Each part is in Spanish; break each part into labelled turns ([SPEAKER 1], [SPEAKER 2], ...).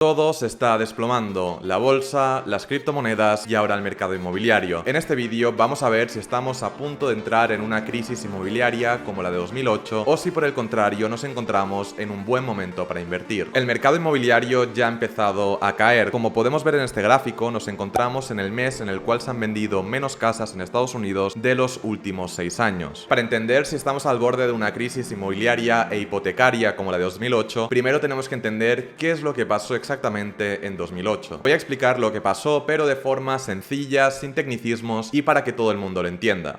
[SPEAKER 1] Todo se está desplomando, la bolsa, las criptomonedas y ahora el mercado inmobiliario. En este vídeo vamos a ver si estamos a punto de entrar en una crisis inmobiliaria como la de 2008 o si por el contrario nos encontramos en un buen momento para invertir. El mercado inmobiliario ya ha empezado a caer. Como podemos ver en este gráfico, nos encontramos en el mes en el cual se han vendido menos casas en Estados Unidos de los últimos 6 años. Para entender si estamos al borde de una crisis inmobiliaria e hipotecaria como la de 2008, primero tenemos que entender qué es lo que pasó exactamente en 2008. Voy a explicar lo que pasó, pero de forma sencilla, sin tecnicismos y para que todo el mundo lo entienda.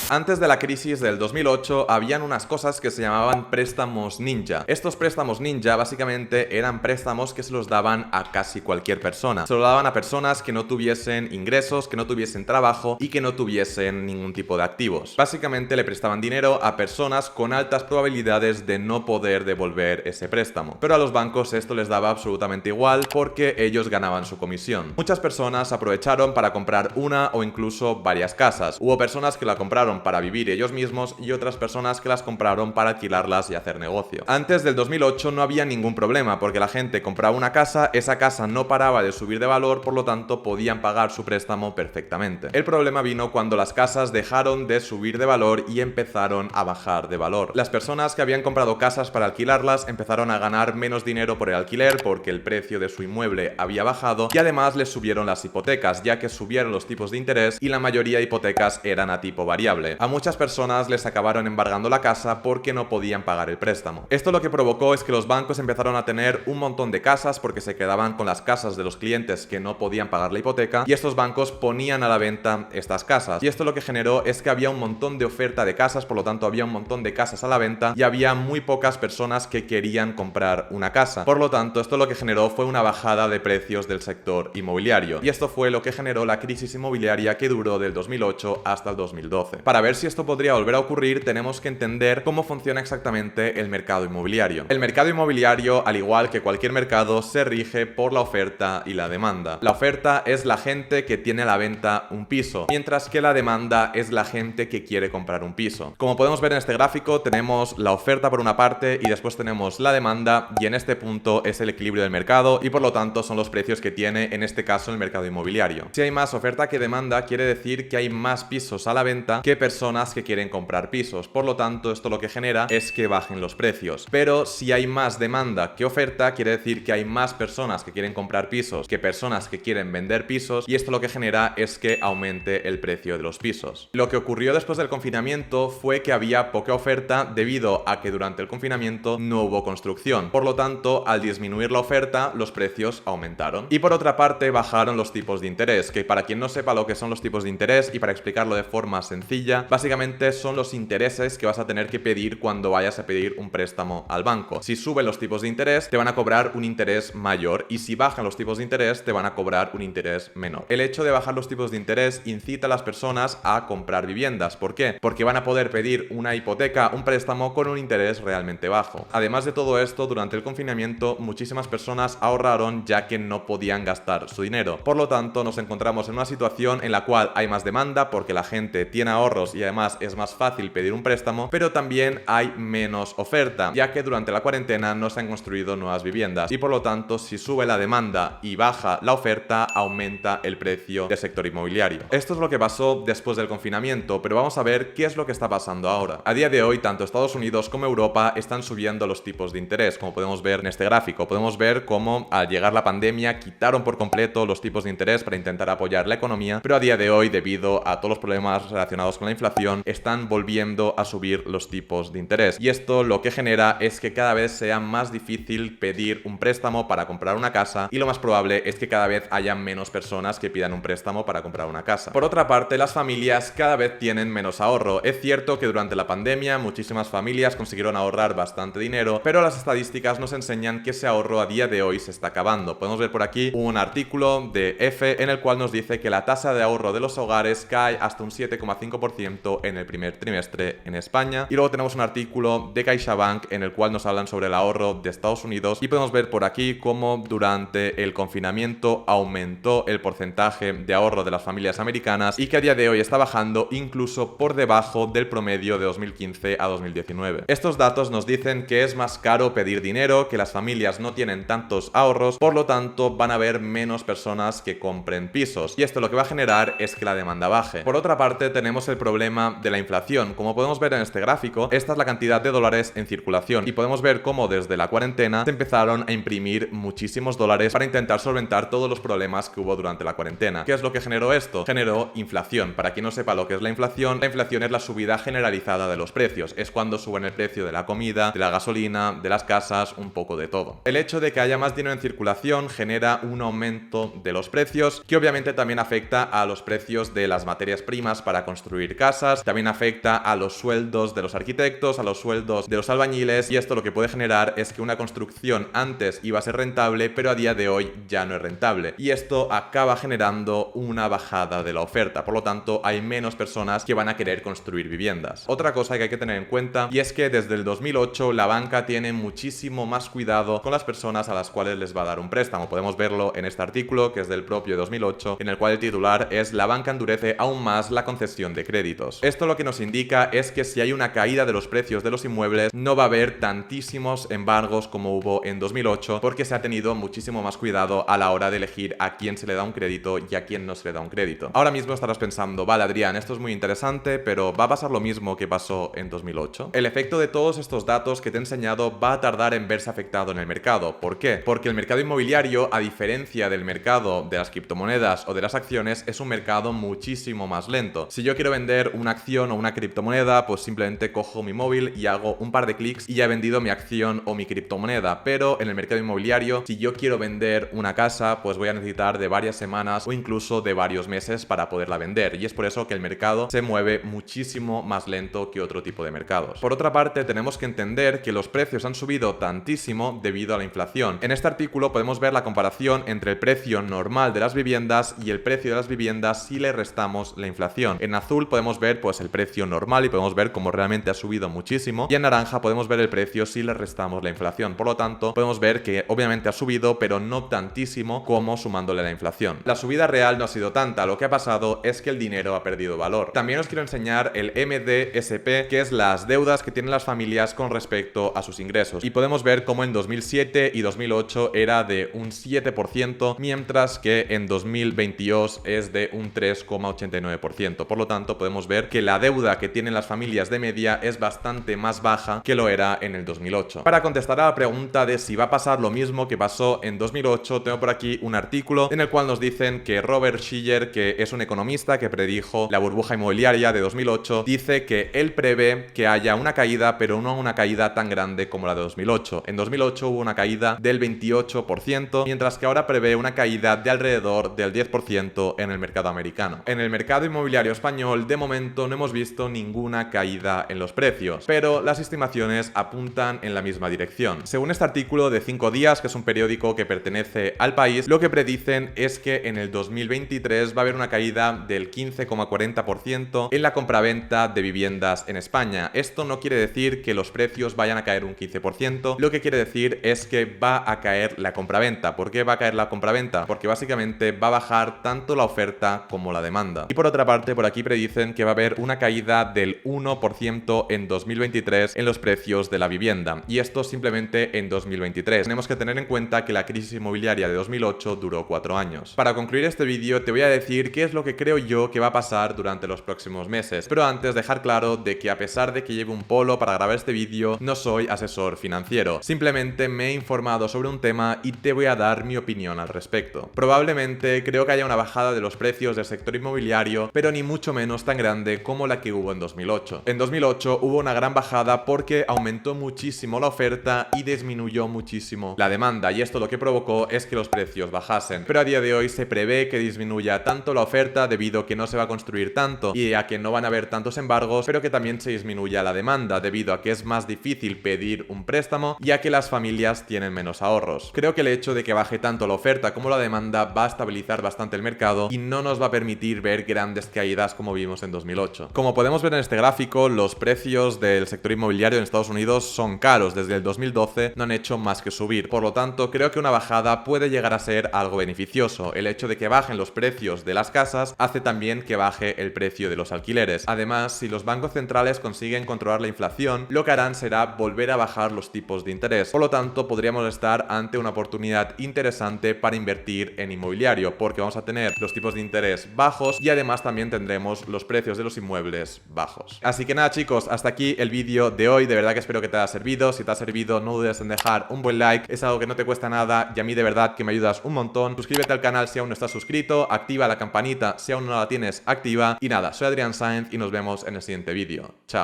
[SPEAKER 1] Antes de la crisis del 2008 habían unas cosas que se llamaban préstamos ninja. Estos préstamos ninja básicamente eran préstamos que se los daban a casi cualquier persona. Se lo daban a personas que no tuviesen ingresos, que no tuviesen trabajo y que no tuviesen ningún tipo de activos. Básicamente le prestaban dinero a personas con altas probabilidades de no poder devolver ese préstamo. Pero a los bancos esto les daba absolutamente igual porque ellos ganaban su comisión. Muchas personas aprovecharon para comprar una o incluso varias casas. Hubo personas que la compraron para vivir ellos mismos y otras personas que las compraron para alquilarlas y hacer negocio. Antes del 2008 no había ningún problema porque la gente compraba una casa, esa casa no paraba de subir de valor, por lo tanto podían pagar su préstamo perfectamente. El problema vino cuando las casas dejaron de subir de valor y empezaron a bajar de valor. Las personas que habían comprado casas para alquilarlas empezaron a ganar menos dinero por el alquiler porque el precio de su inmueble había bajado y además les subieron las hipotecas, ya que subieron los tipos de interés y la mayoría de hipotecas eran a tipo variable. A muchas personas les acabaron embargando la casa porque no podían pagar el préstamo. Esto lo que provocó es que los bancos empezaron a tener un montón de casas porque se quedaban con las casas de los clientes que no podían pagar la hipoteca y estos bancos ponían a la venta estas casas. Y esto lo que generó es que había un montón de oferta de casas, por lo tanto había un montón de casas a la venta y había muy pocas personas que querían comprar una casa. Por lo tanto, esto lo que generó fue una bajada de precios del sector inmobiliario. Y esto fue lo que generó la crisis inmobiliaria que duró del 2008 hasta el 2012. Para ver si esto podría volver a ocurrir, tenemos que entender cómo funciona exactamente el mercado inmobiliario. El mercado inmobiliario, al igual que cualquier mercado, se rige por la oferta y la demanda. La oferta es la gente que tiene a la venta un piso, mientras que la demanda es la gente que quiere comprar un piso. Como podemos ver en este gráfico, tenemos la oferta por una parte y después tenemos la demanda, y en este punto es el equilibrio del mercado y por lo tanto son los precios que tiene en este caso el mercado inmobiliario. Si hay más oferta que demanda, quiere decir que hay más pisos a la venta que personas que quieren comprar pisos. Por lo tanto, esto lo que genera es que bajen los precios. Pero si hay más demanda que oferta, quiere decir que hay más personas que quieren comprar pisos que personas que quieren vender pisos, y esto lo que genera es que aumente el precio de los pisos. Lo que ocurrió después del confinamiento fue que había poca oferta debido a que durante el confinamiento no hubo construcción. Por lo tanto, al disminuir la oferta, los precios aumentaron. Y por otra parte, bajaron los tipos de interés, que para quien no sepa lo que son los tipos de interés y para explicarlo de forma sencilla, básicamente son los intereses que vas a tener que pedir cuando vayas a pedir un préstamo al banco. Si suben los tipos de interés, te van a cobrar un interés mayor, y si bajan los tipos de interés, te van a cobrar un interés menor. El hecho de bajar los tipos de interés incita a las personas a comprar viviendas. ¿Por qué? Porque van a poder pedir una hipoteca, un préstamo con un interés realmente bajo. Además de todo esto, durante el confinamiento, muchísimas personas ahorraron ya que no podían gastar su dinero. Por lo tanto, nos encontramos en una situación en la cual hay más demanda porque la gente tiene ahorros y además es más fácil pedir un préstamo, pero también hay menos oferta, ya que durante la cuarentena no se han construido nuevas viviendas y por lo tanto, si sube la demanda y baja la oferta, aumenta el precio del sector inmobiliario. Esto es lo que pasó después del confinamiento, pero vamos a ver qué es lo que está pasando ahora. A día de hoy, tanto Estados Unidos como Europa están subiendo los tipos de interés, como podemos ver en este gráfico. Podemos ver cómo al llegar la pandemia quitaron por completo los tipos de interés para intentar apoyar la economía, pero a día de hoy, debido a todos los problemas relacionados con la inflación, están volviendo a subir los tipos de interés. Y esto lo que genera es que cada vez sea más difícil pedir un préstamo para comprar una casa, y lo más probable es que cada vez haya menos personas que pidan un préstamo para comprar una casa. Por otra parte, las familias cada vez tienen menos ahorro. Es cierto que durante la pandemia muchísimas familias consiguieron ahorrar bastante dinero, pero las estadísticas nos enseñan que ese ahorro a día de hoy se está acabando. Podemos ver por aquí un artículo de EFE en el cual nos dice que la tasa de ahorro de los hogares cae hasta un 7,5% 7% en el primer trimestre en España. Y luego tenemos un artículo de CaixaBank en el cual nos hablan sobre el ahorro de Estados Unidos y podemos ver por aquí cómo durante el confinamiento aumentó el porcentaje de ahorro de las familias americanas y que a día de hoy está bajando incluso por debajo del promedio de 2015 a 2019. Estos datos nos dicen que es más caro pedir dinero, que las familias no tienen tantos ahorros, por lo tanto van a haber menos personas que compren pisos y esto lo que va a generar es que la demanda baje. Por otra parte tenemos el problema de la inflación. Como podemos ver en este gráfico, esta es la cantidad de dólares en circulación y podemos ver cómo desde la cuarentena se empezaron a imprimir muchísimos dólares para intentar solventar todos los problemas que hubo durante la cuarentena. ¿Qué es lo que generó esto? Generó inflación. Para quien no sepa lo que es la inflación es la subida generalizada de los precios. Es cuando suben el precio de la comida, de la gasolina, de las casas, un poco de todo. El hecho de que haya más dinero en circulación genera un aumento de los precios que obviamente también afecta a los precios de las materias primas para construir casas, también afecta a los sueldos de los arquitectos, a los sueldos de los albañiles y esto lo que puede generar es que una construcción antes iba a ser rentable pero a día de hoy ya no es rentable y esto acaba generando una bajada de la oferta, por lo tanto hay menos personas que van a querer construir viviendas. Otra cosa que hay que tener en cuenta y es que desde el 2008 la banca tiene muchísimo más cuidado con las personas a las cuales les va a dar un préstamo. Podemos verlo en este artículo que es del propio 2008 en el cual el titular es "La banca endurece aún más la concesión de créditos". Esto lo que nos indica es que si hay una caída de los precios de los inmuebles no va a haber tantísimos embargos como hubo en 2008 porque se ha tenido muchísimo más cuidado a la hora de elegir a quién se le da un crédito y a quién no se le da un crédito. Ahora mismo estarás pensando, vale Adrián, esto es muy interesante, pero ¿va a pasar lo mismo que pasó en 2008? El efecto de todos estos datos que te he enseñado va a tardar en verse afectado en el mercado. ¿Por qué? Porque el mercado inmobiliario, a diferencia del mercado de las criptomonedas o de las acciones, es un mercado muchísimo más lento. Si yo quiero vender una acción o una criptomoneda, pues simplemente cojo mi móvil y hago un par de clics y ya he vendido mi acción o mi criptomoneda. Pero en el mercado inmobiliario, si yo quiero vender una casa, pues voy a necesitar de varias semanas o incluso de varios meses para poderla vender. Y es por eso que el mercado se mueve muchísimo más lento que otro tipo de mercados. Por otra parte, tenemos que entender que los precios han subido tantísimo debido a la inflación. En este artículo podemos ver la comparación entre el precio normal de las viviendas y el precio de las viviendas si le restamos la inflación. En azul podemos ver pues el precio normal y podemos ver cómo realmente ha subido muchísimo y en naranja podemos ver el precio si le restamos la inflación. Por lo tanto, podemos ver que obviamente ha subido pero no tantísimo como sumándole la inflación. La subida real no ha sido tanta, lo que ha pasado es que el dinero ha perdido valor. También os quiero enseñar el MDSP, que es las deudas que tienen las familias con respecto a sus ingresos. Y podemos ver cómo en 2007 y 2008 era de un 7%, mientras que en 2022 es de un 3,89%. Por lo tanto, podemos ver que la deuda que tienen las familias de media es bastante más baja que lo era en el 2008. Para contestar a la pregunta de si va a pasar lo mismo que pasó en 2008, tengo por aquí un artículo en el cual nos dicen que Robert Shiller, que es un economista que predijo la burbuja inmobiliaria de 2008, dice que él prevé que haya una caída, pero no una caída tan grande como la de 2008. En 2008 hubo una caída del 28%, mientras que ahora prevé una caída de alrededor del 10% en el mercado americano. En el mercado inmobiliario español, de momento no hemos visto ninguna caída en los precios, pero las estimaciones apuntan en la misma dirección. Según este artículo de 5 días, que es un periódico que pertenece al País, lo que predicen es que en el 2023 va a haber una caída del 15,40% en la compraventa de viviendas en España. Esto no quiere decir que los precios vayan a caer un 15%, lo que quiere decir es que va a caer la compraventa. ¿Por qué va a caer la compraventa? Porque básicamente va a bajar tanto la oferta como la demanda. Y por otra parte, por aquí predicen que va a haber una caída del 1% en 2023 en los precios de la vivienda. Y esto simplemente en 2023. Tenemos que tener en cuenta que la crisis inmobiliaria de 2008 duró 4 años. Para concluir este vídeo te voy a decir qué es lo que creo yo que va a pasar durante los próximos meses. Pero antes dejar claro de que a pesar de que lleve un polo para grabar este vídeo, no soy asesor financiero. Simplemente me he informado sobre un tema y te voy a dar mi opinión al respecto. Probablemente creo que haya una bajada de los precios del sector inmobiliario, pero ni mucho menos tan grande como la que hubo en 2008. En 2008 hubo una gran bajada porque aumentó muchísimo la oferta y disminuyó muchísimo la demanda, y esto lo que provocó es que los precios bajasen. Pero a día de hoy se prevé que disminuya tanto la oferta debido a que no se va a construir tanto y a que no van a haber tantos embargos, pero que también se disminuya la demanda debido a que es más difícil pedir un préstamo y a que las familias tienen menos ahorros. Creo que el hecho de que baje tanto la oferta como la demanda va a estabilizar bastante el mercado y no nos va a permitir ver grandes caídas como vimos en 2008. Como podemos ver en este gráfico, los precios del sector inmobiliario en Estados Unidos son caros. Desde el 2012 no han hecho más que subir. Por lo tanto, creo que una bajada puede llegar a ser algo beneficioso. El hecho de que bajen los precios de las casas hace también que baje el precio de los alquileres. Además, si los bancos centrales consiguen controlar la inflación, lo que harán será volver a bajar los tipos de interés. Por lo tanto, podríamos estar ante una oportunidad interesante para invertir en inmobiliario, porque vamos a tener los tipos de interés bajos y además también tendremos los precios de los inmuebles bajos. Así que nada, chicos, hasta aquí el vídeo de hoy. De verdad que espero que te haya servido. Si te ha servido, no dudes en dejar un buen like. Es algo que no te cuesta nada y a mí de verdad que me ayudas un montón. Suscríbete al canal si aún no estás suscrito, activa la campanita si aún no la tienes activa. Y nada, soy Adrián Saenz y nos vemos en el siguiente vídeo. Chao.